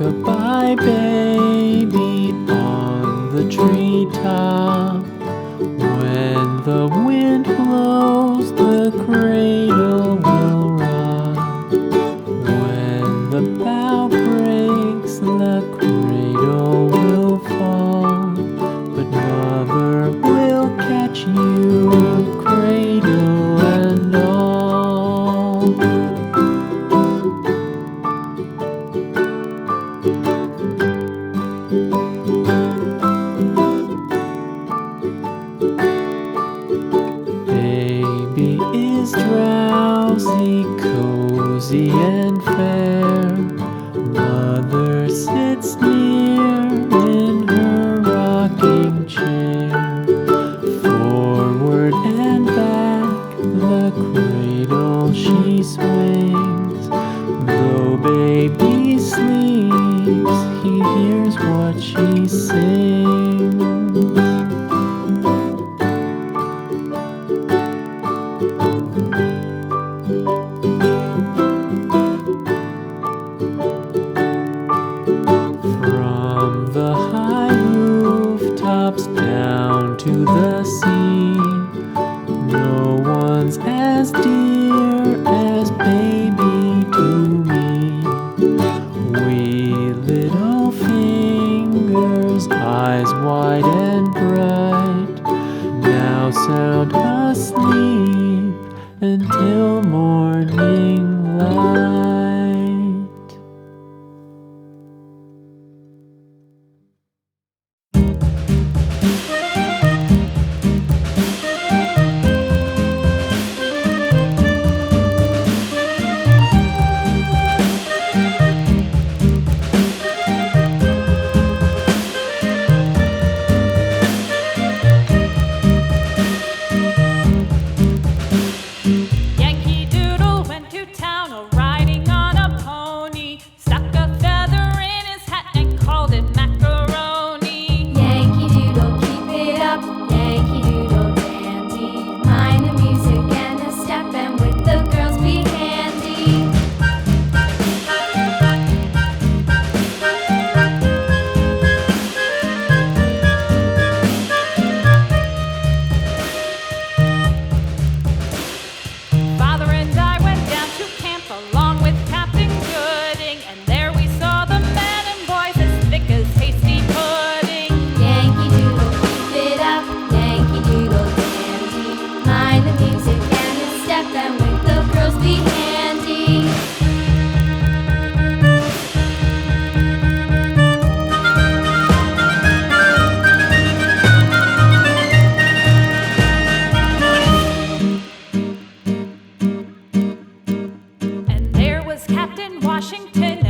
Rock-a-bye baby on the treetop. When the wind blows, the cradle will rock. When the bough breaks, the cradle will fall. But mother will catch you, cradle and all. Baby is drowsy, cozy and fair. Mother sits near in her rocking chair. Forward and back, the cradle she swings. Though baby sleeps, he hears what she sings. From the high rooftops down to the sea, no one's as dear as baby to me. Wee little fingers, eyes wide and bright, now sound asleep until morning light. Yankee Doodle went to town riding on a pony, stuck a feather in his hat and called it macaroni. Yankee Doodle, keep it up, Yankee Doodle dandy. Mind the music and the step, and with the girls be handy. Father and I went down to camp along with Captain Gooding, and there we saw the men and boys as thick as hasty pudding. Yankee Doodle, keep it up, Yankee Doodle dandy. Mind the music and the step, and with the girls be handy. And there was Captain Washington